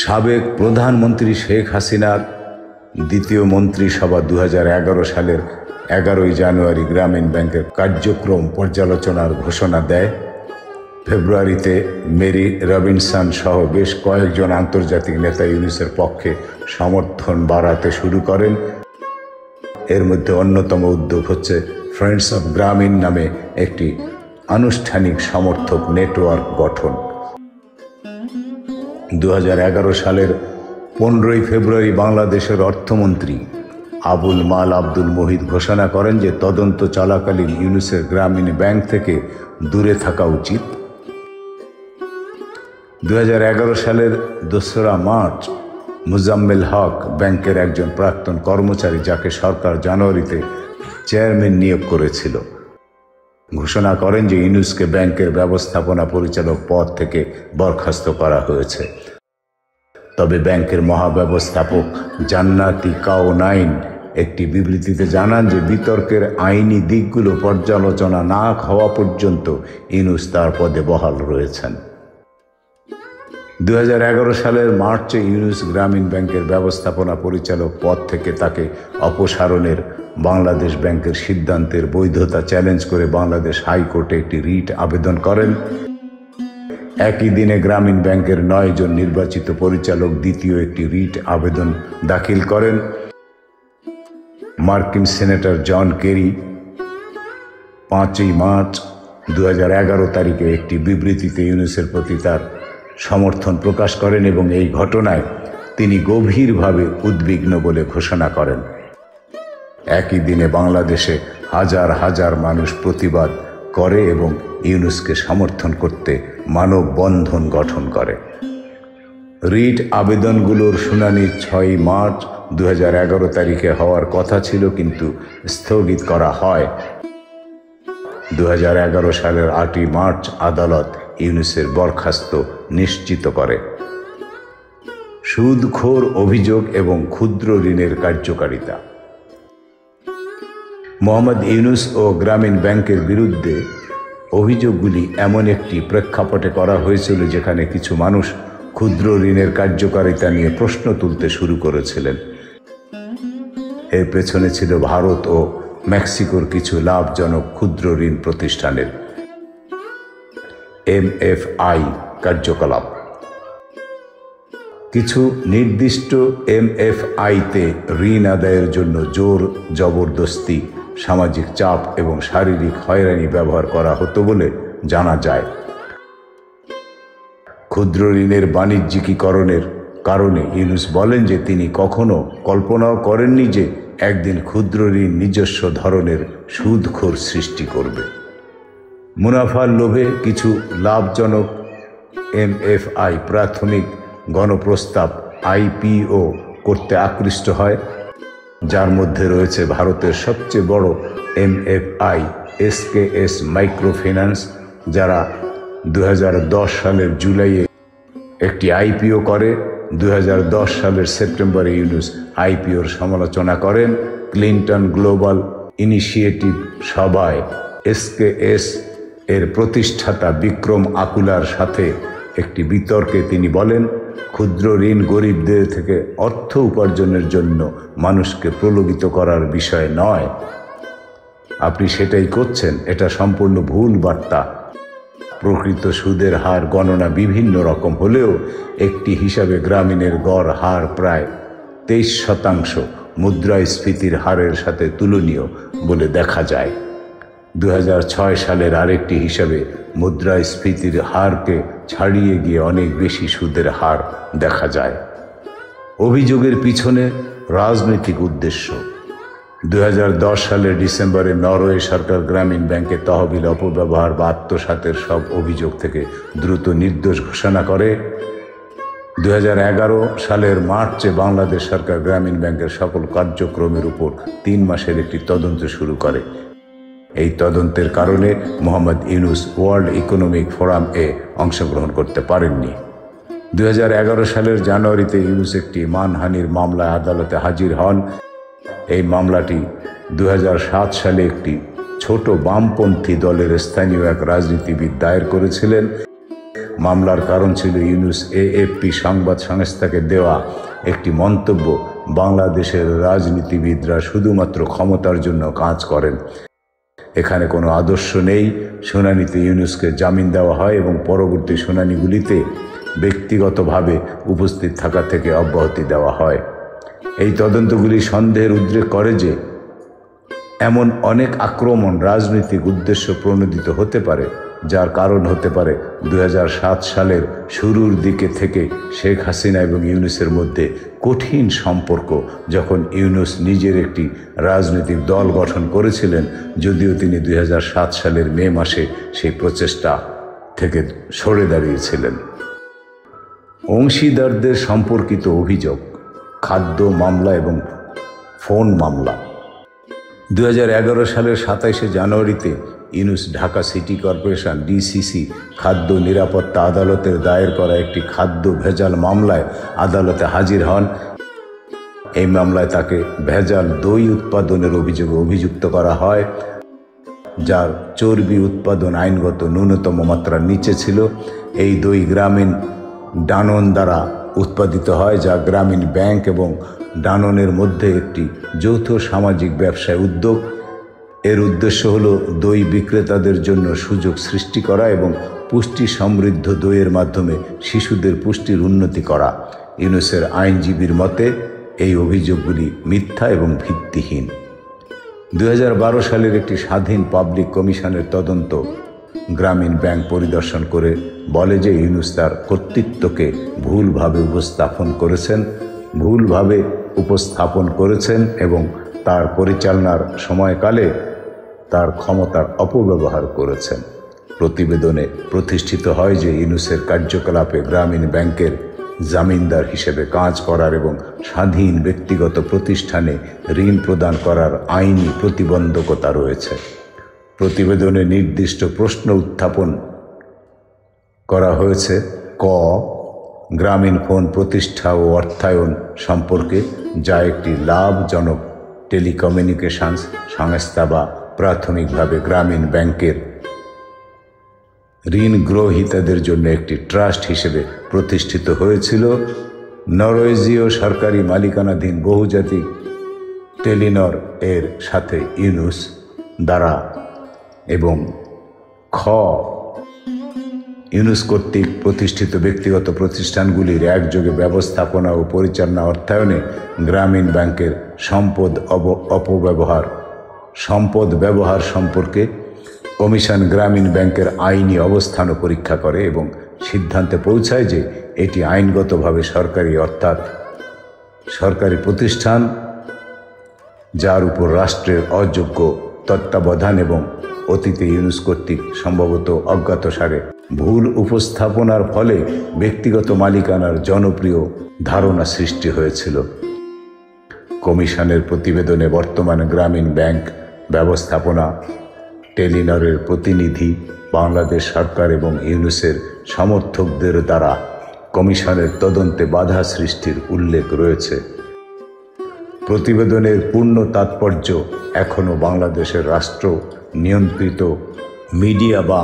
Speaker 1: সাবেক প্রধানমন্ত্রী শেখ হাসিনার দ্বিতীয় মন্ত্রিসভা 2011 সালের 11 জানুয়ারি গ্রামীণ ব্যাংকের কার্যক্রম পর্যালোচনার ঘোষণা দেয়। ফেব্রুয়ারিতে মেরি রবিনসন সহ বেশ কয়েকজন আন্তর্জাতিক নেতা ইউনুসের পক্ষে সমর্থন বাড়াতে শুরু করেন। এর মধ্যে অন্যতম উদ্যোগ হচ্ছে ফ্রেন্ডস অফ গ্রামীণ নামে একটি আনুষ্ঠানিক সমর্থক নেটওয়ার্ক গঠন। 2011 সালের 15 ফেব্রুয়ারি বাংলাদেশের অর্থমন্ত্রী আবুল মাল আব্দুল মুহিত ঘোষণা করেন যে তদন্ত চলাকালীন ইউনুসের গ্রামীণ ব্যাংক থেকে দূরে থাকা উচিত। 2011 সালের 2 মার্চ মুজাম্মেল হক, ব্যাংকের একজন প্রাক্তন কর্মচারী যাকে সরকার জানুয়ারিতে চেয়ারম্যান নিয়োগ করেছিল, ঘোষণা করেন যে ইউনুসকে ব্যাংকের ব্যবস্থাপনা পরিচালক পদ থেকে বরখাস্ত করা হয়েছে। তবে ব্যাংকের মহাব্যবস্থাপক জান্নাতি কাওনাইন একটি বিবৃতিতে জানান যে বিতর্কের আইনি দিকগুলো পর্যালোচনা না হওয়া পর্যন্ত ইউনুস তার পদে বহাল রয়েছেন। 2011 সালের মার্চে ইউনুস গ্রামীণ ব্যাংকের ব্যবস্থাপনা পরিচালক পদ থেকে তাকে অপসারণের বাংলাদেশ ব্যাংকের সিদ্ধান্তের বৈধতা চ্যালেঞ্জ করে বাংলাদেশ হাইকোর্টে একটি রিট আবেদন করেন। একই দিনে গ্রামীণ ব্যাংকের 9 জন নির্বাচিত পরিচালক দ্বিতীয় একটি রিট আবেদন দাখিল করেন। মার্কিন সেনেটর জন কেরি 5 মার্চ 2011 তারিখে একটি বিবৃতিতে ইউনুসের প্রতি তার সমর্থন প্রকাশ করেন এবং এই ঘটনায় তিনি গভীরভাবে উদ্বিগ্ন বলে ঘোষণা করেন। একই দিনে বাংলাদেশে হাজার হাজার মানুষ প্রতিবাদ করে এবং ইউনুসকে সমর্থন করতে মানববন্ধন গঠন করে। রিট আবেদনগুলোর শুনানি 6 মার্চ 2011 তারিখে হওয়ার কথা ছিল, কিন্তু স্থগিত করা হয়। 2011 সালের 8 মার্চ আদালত ইউনুসের বরখাস্ত নিশ্চিত করে। সুদখোর অভিযোগ এবং ক্ষুদ্র ঋণের কার্যকারিতা। মোহাম্মদ ইউনুস ও গ্রামীণ ব্যাংকের বিরুদ্ধে অভিযোগগুলি এমন একটি প্রেক্ষাপটে করা হয়েছিল যেখানে কিছু মানুষ ক্ষুদ্র ঋণের কার্যকারিতা নিয়ে প্রশ্ন তুলতে শুরু করেছিলেন। এর পেছনে ছিল ভারত ও মেক্সিকোর কিছু লাভজনক ক্ষুদ্র ঋণ প্রতিষ্ঠানের MFI কার্যকলাপ। কিছু নির্দিষ্ট MFIতে ঋণ আদায়ের জন্য জোর জবরদস্তি, সামাজিক চাপ এবং শারীরিক হয়রানি ব্যবহার করা হতো বলে জানা যায়। ক্ষুদ্র ঋণের বাণিজ্যিকীকরণের কারণে ইউনুস বলেন যে তিনি কখনো কল্পনাও করেননি যে একদিন ক্ষুদ্র ঋণ নিজস্ব ধরনের সুদখোর সৃষ্টি করবে। মুনাফার লোভে কিছু লাভজনক MFI প্রাথমিক গণপ্রস্তাব IPO করতে আকৃষ্ট হয়, যার মধ্যে রয়েছে ভারতের সবচেয়ে বড় MFI SKS মাইক্রোফিন্যান্স, যারা 2010 সালের জুলাইয়ে একটি IPO করে। 2010 সালের সেপ্টেম্বরে ইউনুস IPOর সমালোচনা করেন। ক্লিন্টন গ্লোবাল ইনিশিয়েটিভ সভায় SKS এর প্রতিষ্ঠাতা বিক্রম আকুলার সাথে একটি বিতর্কে তিনি বলেন, ক্ষুদ্র ঋণ গরিবদের থেকে অর্থ উপার্জনের জন্য মানুষকে প্রলোভিত করার বিষয় নয়। আপনি সেটাই করছেন, এটা সম্পূর্ণ ভুল বার্তা। প্রকৃত সুদের হার গণনা বিভিন্ন রকম হলেও একটি হিসাবে গ্রামীণের গড় হার প্রায় 23% মুদ্রাস্ফীতির হারের সাথে তুলনীয় বলে দেখা যায়। 2006 সালের আরেকটি হিসাবে মুদ্রাস্ফীতির হারকে ছাড়িয়ে গিয়ে অনেক বেশি সুদের হার দেখা যায়। অভিযোগের পিছনে রাজনৈতিক উদ্দেশ্য। 2010 সালের ডিসেম্বরে নরওয়ে সরকার গ্রামীণ ব্যাংকের তহবিল অপব্যবহার বা আত্মসাতের সব অভিযোগ থেকে দ্রুত নির্দোষ ঘোষণা করে। 2011 সালের মার্চে বাংলাদেশ সরকার গ্রামীণ ব্যাংকের সকল কার্যক্রমের উপর 3 মাসের একটি তদন্ত শুরু করে। এই তদন্তের কারণে মোহাম্মদ ইউনুস ওয়ার্ল্ড ইকোনমিক ফোরামে অংশগ্রহণ করতে পারেননি। 2011 সালের জানুয়ারিতে ইউনুস একটি মানহানির মামলায় আদালতে হাজির হন। এই মামলাটি 2007 সালে একটি ছোট বামপন্থী দলের স্থানীয় এক রাজনীতিবিদ দায়ের করেছিলেন। মামলার কারণ ছিল ইউনুস AFP সংবাদ সংস্থাকে দেওয়া একটি মন্তব্য বাংলাদেশের রাজনীতিবিদরা শুধুমাত্র ক্ষমতার জন্য কাজ করেন। এখানে কোনো আদর্শ নেই। শুনানিতে ইউনূসকে জামিন দেওয়া হয় এবং পরবর্তী শুনানিগুলিতে ব্যক্তিগতভাবে উপস্থিত থাকা থেকে অব্যাহতি দেওয়া হয়। এই তদন্তগুলি সন্দেহের উদ্রেক করে যে এমন অনেক আক্রমণ রাজনৈতিক উদ্দেশ্য প্রণোদিত হতে পারে, যার কারণ হতে পারে 2007 সালের শুরুর দিকে থেকে শেখ হাসিনা এবং ইউনূসের মধ্যে কঠিন সম্পর্ক, যখন ইউনূস নিজের একটি রাজনৈতিক দল গঠন করেছিলেন, যদিও তিনি 2007 সালের মে মাসে সেই প্রচেষ্টা থেকে সরে দাঁড়িয়েছিলেন। অংশীদারদের সম্পর্কিত অভিযোগ, খাদ্য মামলা এবং ফোন মামলা। 2011 সালের 27শে জানুয়ারিতে Yunus Dhaka city corporation DCC খাদ্য নিরাপত্তা আদালতের দায়ের করা একটি খাদ্য ভেজাল মামলায় আদালতে হাজির হন। এই মামলায় তাকে ভেজাল দই উৎপাদনের অভিযোগে অভিযুক্ত করা হয়, যার চর্বি উৎপাদন আইনগত ন্যূনতম মাত্রার নিচে ছিল। এই দই গ্রামীণ ডানন দ্বারা উৎপাদিত হয়, যা গ্রামীণ ব্যাংক এবং ডাননের মধ্যে একটি যৌথ সামাজিক ব্যবসায় উদ্যোগ। এর উদ্দেশ্য হল দই বিক্রেতাদের জন্য সুযোগ সৃষ্টি করা এবং পুষ্টি সমৃদ্ধ দইয়ের মাধ্যমে শিশুদের পুষ্টির উন্নতি করা। ইউনূসের আইনজীবীর মতে এই অভিযোগগুলি মিথ্যা এবং ভিত্তিহীন। 2012 সালের একটি স্বাধীন পাবলিক কমিশনের তদন্ত গ্রামীণ ব্যাংক পরিদর্শন করে বলে যে ইউনূস তার কর্তৃত্বকে ভুলভাবে উপস্থাপন করেছেন এবং তার পরিচালনার সময়কালে তার ক্ষমতার অপব্যবহার করেছেন। প্রতিবেদনে প্রতিষ্ঠিত হয় যে ইউনূসের কার্যকলাপে গ্রামীণ ব্যাংকের জামিনদার হিসেবে কাজ করার এবং স্বাধীন ব্যক্তিগত প্রতিষ্ঠানে ঋণ প্রদান করার আইনি প্রতিবন্ধকতা রয়েছে। প্রতিবেদনে নির্দিষ্ট প্রশ্ন উত্থাপন করা হয়েছে: ক, গ্রামীণ ফোন প্রতিষ্ঠা ও অর্থায়ন সম্পর্কে, যা একটি লাভজনক টেলিকমিউনিকেশনস সংস্থা বা প্রাথমিকভাবে গ্রামীণ ব্যাংকের ঋণ গ্রহীতাদের জন্য একটি ট্রাস্ট হিসেবে প্রতিষ্ঠিত হয়েছিল। নরওয়েজীয় সরকারি মালিকানাধীন বহুজাতিক টেলিনর এর সাথে ইউনূস দ্বারা, এবং খ, ইউনূস কর্তৃক প্রতিষ্ঠিত ব্যক্তিগত প্রতিষ্ঠানগুলির একযোগে ব্যবস্থাপনা ও পরিচালনা অর্থায়নে গ্রামীণ ব্যাংকের সম্পদ ব্যবহার সম্পর্কে। কমিশন গ্রামীণ ব্যাংকের আইনি অবস্থানও পরীক্ষা করে এবং সিদ্ধান্তে পৌঁছায় যে এটি আইনগতভাবে সরকারি, অর্থাৎ সরকারি প্রতিষ্ঠান, যার উপর রাষ্ট্রের অযোগ্য তত্ত্বাবধান এবং অতীতে ইউনূস কর্তৃক সম্ভবত অজ্ঞাতসারে ভুল উপস্থাপনার ফলে ব্যক্তিগত মালিকানার জনপ্রিয় ধারণা সৃষ্টি হয়েছিল। কমিশনের প্রতিবেদনে বর্তমান গ্রামীণ ব্যাংক ব্যবস্থাপনা, টেলিনরের প্রতিনিধি, বাংলাদেশ সরকার এবং ইউনূসের সমর্থকদের দ্বারা কমিশনের তদন্তে বাধা সৃষ্টির উল্লেখ রয়েছে। প্রতিবেদনের পূর্ণ তাৎপর্য এখনও বাংলাদেশের রাষ্ট্র নিয়ন্ত্রিত মিডিয়া বা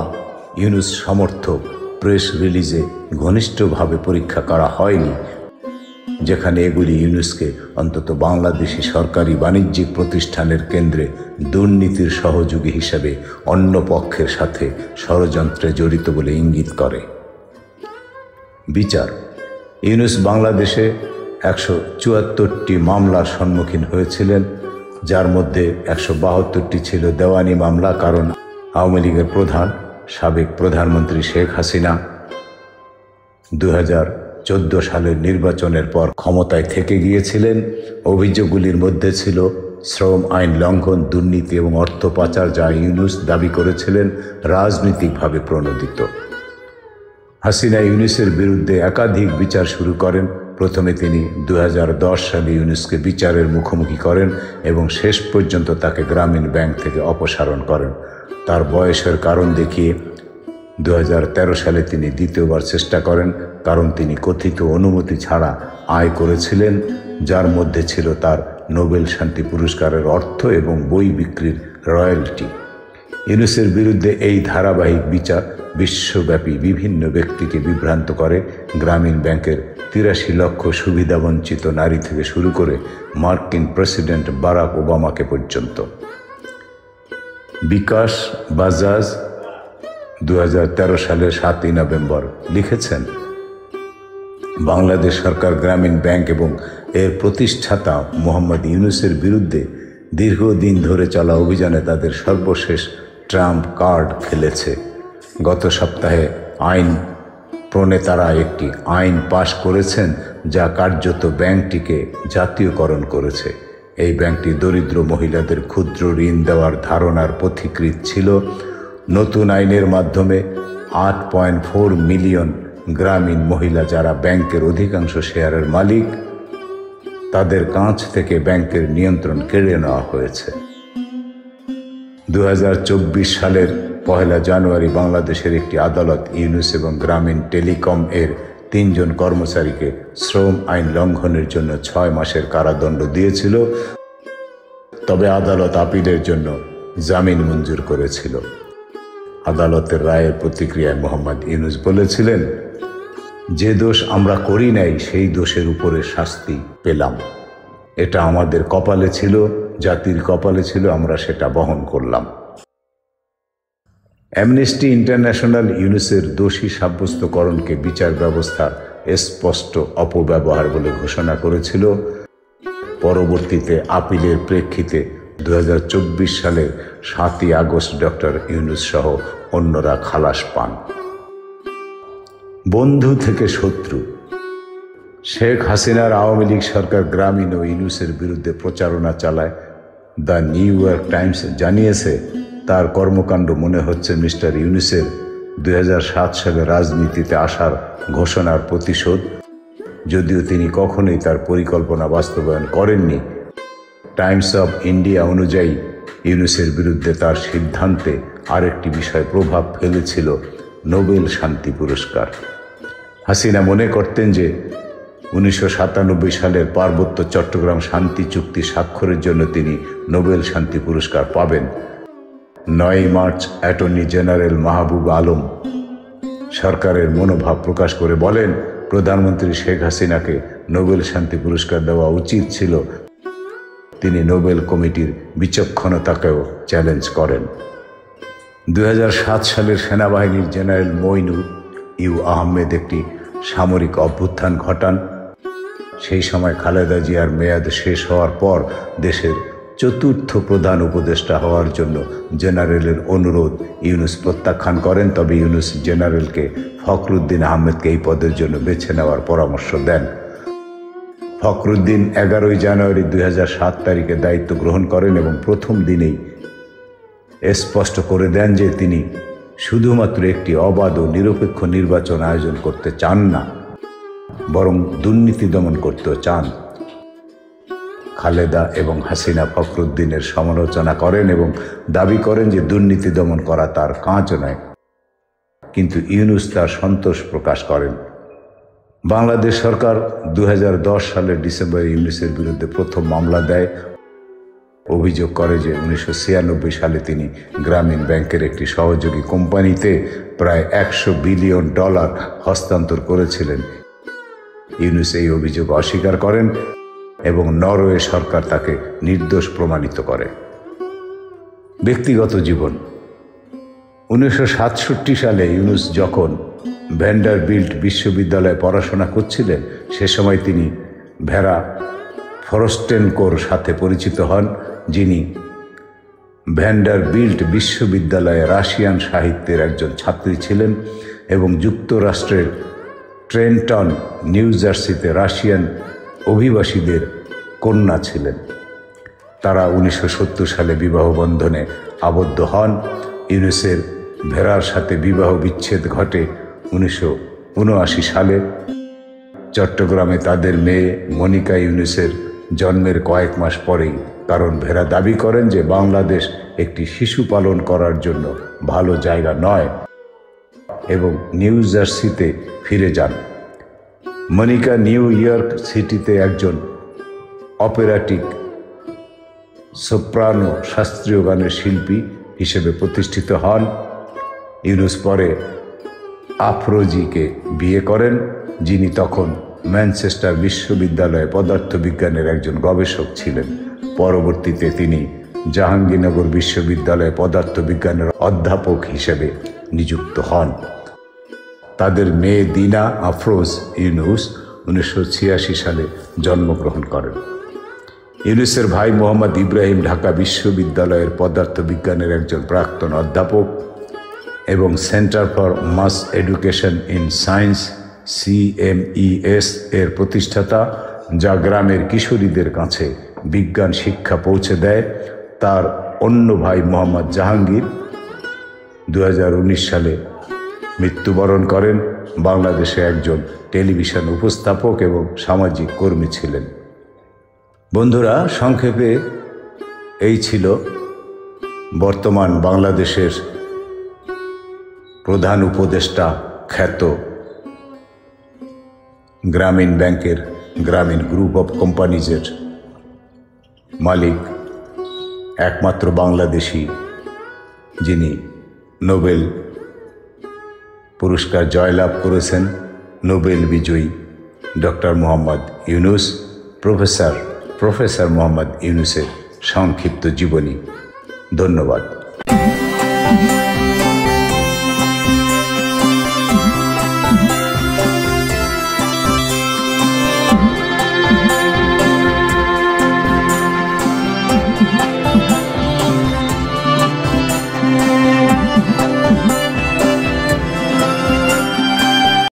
Speaker 1: ইউনূস সমর্থক প্রেস রিলিজে ঘনিষ্ঠভাবে পরীক্ষা করা হয়নি, যেখানে এগুলি ইউনূসকে অন্তত বাংলাদেশি সরকারি বাণিজ্যিক প্রতিষ্ঠানের কেন্দ্রে দুর্নীতির সহযোগী হিসেবে অন্য পক্ষের সাথে ষড়যন্ত্রে জড়িত বলে ইঙ্গিত করে। বিচার: ইউনূস বাংলাদেশে 174টি মামলার সম্মুখীন হয়েছিলেন, যার মধ্যে 172টি ছিল দেওয়ানি মামলা, কারণ আওয়ামী লীগের প্রধান সাবেক প্রধানমন্ত্রী শেখ হাসিনা 2014 সালের নির্বাচনের পর ক্ষমতায় থেকে গিয়েছিলেন। অভিযোগগুলির মধ্যে ছিল শ্রম আইন লঙ্ঘন, দুর্নীতি এবং অর্থ পাচার, যা ইউনূস দাবি করেছিলেন রাজনৈতিকভাবে প্রণোদিত। হাসিনা ইউনূসের বিরুদ্ধে একাধিক বিচার শুরু করেন। প্রথমে তিনি 2010 সালে ইউনূসকে বিচারের মুখোমুখি করেন এবং শেষ পর্যন্ত তাকে গ্রামীণ ব্যাংক থেকে অপসারণ করেন। তার বয়সের কারণ দেখিয়ে 2013 সালে তিনি দ্বিতীয়বার চেষ্টা করেন, কারণ তিনি কথিত অনুমতি ছাড়া আয় করেছিলেন, যার মধ্যে ছিল তার নোবেল শান্তি পুরস্কারের অর্থ এবং বই বিক্রির রয়্যালটি। ইউনূসের বিরুদ্ধে এই ধারাবাহিক বিচার বিশ্বব্যাপী বিভিন্ন ব্যক্তিকে বিভ্রান্ত করে, গ্রামীণ ব্যাংকের ৮৩ লক্ষ সুবিধাবঞ্চিত নারী থেকে শুরু করে মার্কিন প্রেসিডেন্ট বারাক ওবামাকে পর্যন্ত। বিকাশ বাজাজ ২০১৩ সালের ৭ই নভেম্বর লিখেছেন, বাংলাদেশ সরকার গ্রামীণ ব্যাংক এবং এর প্রতিষ্ঠাতা মোহাম্মদ ইউনূসের বিরুদ্ধে দীর্ঘদিন ধরে চলা অভিযানে তাদের সর্বশেষ ট্রাম্প কার্ড খেলেছে। গত সপ্তাহে আইন প্রণেতারা একটি আইন পাশ করেছেন যা কার্যত ব্যাংকটিকে জাতীয়করণ করেছে। এই ব্যাংকটি দরিদ্র মহিলাদের ক্ষুদ্র ঋণ দেওয়ার ধারণার পথিকৃৎ ছিল। নতুন আইনের মাধ্যমে ৮.৪ মিলিয়ন গ্রামীণ মহিলা যারা ব্যাংকের অধিকাংশ শেয়ারের মালিক, তাদের কাছ থেকে ব্যাংকের নিয়ন্ত্রণ কেড়ে নেওয়া হয়েছে। ২০২৪ সালের ১ জানুয়ারি বাংলাদেশের একটি আদালত ইউনূস এবং গ্রামীণ টেলিকম এর ৩ জন কর্মচারীকে শ্রম আইন লঙ্ঘনের জন্য ৬ মাসের কারাদণ্ড দিয়েছিল, তবে আদালত আপিলের জন্য জামিন মঞ্জুর করেছিল। আদালতের রায়ের প্রতিক্রিয়ায় মোহাম্মদ ইউনূস বলেছিলেন, যে দোষ আমরা করি নাই সেই দোষের উপরে শাস্তি পেলাম। এটা আমাদের কপালে ছিল, জাতির কপালে ছিল, আমরা সেটা বহন করলাম। অ্যামনেস্টি ইন্টারন্যাশনাল ইউনূসের দোষী সাব্যস্তকরণকে বিচার ব্যবস্থার স্পষ্ট অপব্যবহার বলে ঘোষণা করেছিল। পরবর্তীতে আপিলের প্রেক্ষিতে ২০২৪ সালের ৭ই আগস্ট ডক্টর ইউনূস সহ অন্যরা খালাস পান। বন্ধু থেকে শত্রু। শেখ হাসিনার আওয়ামী লীগ সরকার গ্রামীণ ও ইউনূসের বিরুদ্ধে প্রচারণা চালায়। দ্য নিউ ইয়র্ক টাইমস জানিয়েছে, তার কর্মকাণ্ড মনে হচ্ছে মিস্টার ইউনূসের ২০০৭ সালে রাজনীতিতে আসার ঘোষণার প্রতিশোধ, যদিও তিনি কখনোই তার পরিকল্পনা বাস্তবায়ন করেননি। টাইমস অব ইন্ডিয়া অনুযায়ী ইউনূসের বিরুদ্ধে তার সিদ্ধান্তে আরেকটি বিষয় প্রভাব ফেলেছিল, নোবেল শান্তি পুরস্কার। হাসিনা মনে করতেন যে ১৯৯৭ সালের পার্বত্য চট্টগ্রাম শান্তি চুক্তি স্বাক্ষরের জন্য তিনি নোবেল শান্তি পুরস্কার পাবেন। ৯ March attorney general Mahbub Alam সরকারের মনোভাব প্রকাশ করে বলেন, প্রধানমন্ত্রী শেখ হাসিনাকে নোবেল শান্তি পুরস্কার দেওয়া উচিত ছিল। তিনি নোবেল কমিটির বিচক্ষণতাকেও চ্যালেঞ্জ করেন। ২০০৭ সালের সেনাবাহিনীর জেনারেল মইনুল ইউ আহমেদ একটি সামরিক অভ্যুত্থান ঘটান। সেই সময় খালেদা জিয়ার মেয়াদ শেষ হওয়ার পর দেশের চতুর্থ প্রধান উপদেষ্টা হওয়ার জন্য জেনারেলের অনুরোধ ইউনূস প্রত্যাখ্যান করেন, তবে ইউনূস জেনারেলকে ফখরুদ্দিন আহমেদকে এই পদের জন্য বেছে নেওয়ার পরামর্শ দেন। ফখরুদ্দিন ১১ জানুয়ারি ২০০৭ তারিখে দায়িত্ব গ্রহণ করেন এবং প্রথম দিনেই স্পষ্ট করে দেন যে তিনি শুধুমাত্র একটি অবাধ ও নিরপেক্ষ নির্বাচন আয়োজন করতে চান না, বরং দুর্নীতি দমন করতেও চান। খালেদা এবং হাসিনা ফখরুদ্দিনের সমালোচনা করেন এবং দাবি করেন যে দুর্নীতি দমন করা তার কাজ নয়, কিন্তু ইউনূস তার সন্তোষ প্রকাশ করেন। বাংলাদেশ সরকার ২০১০ সালের ডিসেম্বরে ইউনূসের বিরুদ্ধে প্রথম মামলা দেয়। অভিযোগ করে যে ১৯৯৬ সালে তিনি গ্রামীণ ব্যাংকের একটি সহযোগী কোম্পানিতে প্রায় $১০০ বিলিয়ন হস্তান্তর করেছিলেন। ইউনূস এই অভিযোগ অস্বীকার করেন এবং নরওয়ে সরকার তাকে নির্দোষ প্রমাণিত করে। ব্যক্তিগত জীবন। ১৯৬৭ সালে ইউনূস যখন ভ্যান্ডারবিল্ট বিশ্ববিদ্যালয়ে পড়াশোনা করছিলেন, সে সময় তিনি ভেরা ফরস্টেনকোর সাথে পরিচিত হন, যিনি ভ্যান্ডারবিল্ট বিশ্ববিদ্যালয়ে রাশিয়ান সাহিত্যের একজন ছাত্রী ছিলেন এবং যুক্তরাষ্ট্রের ট্রেন্টন, নিউ জার্সিতে রাশিয়ান অভিবাসীদের কন্যা ছিলেন। তারা ১৯৭০ সালে বিবাহ বন্ধনে আবদ্ধ হন। ইউনূসের ভেরার সাথে বিবাহ বিচ্ছেদ ঘটে ১৯৭৯ সালে। চট্টগ্রামে তাদের মেয়ে মনিকা ইউনূসের জন্মের কয়েক মাস পরেই, কারণ ভেরা দাবি করেন যে বাংলাদেশ একটি শিশু পালন করার জন্য ভালো জায়গা নয়, এবং নিউ জার্সিতে ফিরে যান। মনিকা নিউ ইয়র্ক সিটিতে একজন অপেরাটিক সোপ্রানো শাস্ত্রীয় গানের শিল্পী হিসেবে প্রতিষ্ঠিত হন। ইউনূস পরে আফরোজিকে বিয়ে করেন, যিনি তখন ম্যানচেস্টার বিশ্ববিদ্যালয়ে পদার্থবিজ্ঞানের একজন গবেষক ছিলেন। পরবর্তীতে তিনি জাহাঙ্গীরনগর বিশ্ববিদ্যালয়ে পদার্থবিজ্ঞানের অধ্যাপক হিসেবে নিযুক্ত হন। তাদের মেয়ে দিনা আফরোজ ইউনুস 1986 সালে জন্মগ্রহণ করেন। ইউনুসের ভাই মোহাম্মদ ইব্রাহিম ঢাকা বিশ্ববিদ্যালয়ের পদার্থবিজ্ঞানের একজন প্রাক্তন অধ্যাপক এবং centre for mass education in science CMES এর প্রতিষ্ঠাতা, যা গ্রামের কিশোরীদের কাছে বিজ্ঞান শিক্ষা পৌঁছে দেয়। তার অন্য ভাই মোহাম্মদ জাহাঙ্গীর 2019 সালে মৃত্যুবরণ করেন। বাংলাদেশে একজন টেলিভিশন উপস্থাপক এবং সামাজিক কর্মী ছিলেন। বন্ধুরা, সংক্ষেপে এই ছিল বর্তমান বাংলাদেশের প্রধান উপদেষ্টা, খ্যাত গ্রামীণ ব্যাংকের, গ্রামীণ গ্রুপ অফ কোম্পানিজের মালিক, একমাত্র বাংলাদেশি যিনি নোবেল পুরস্কার জয়লাভ করেছেন, নোবেল বিজয়ী ডক্টর মোহাম্মদ ইউনুস, প্রফেসর মোহাম্মদ ইউনুসের সংক্ষিপ্ত জীবনী। ধন্যবাদ।
Speaker 2: Mm-hmm.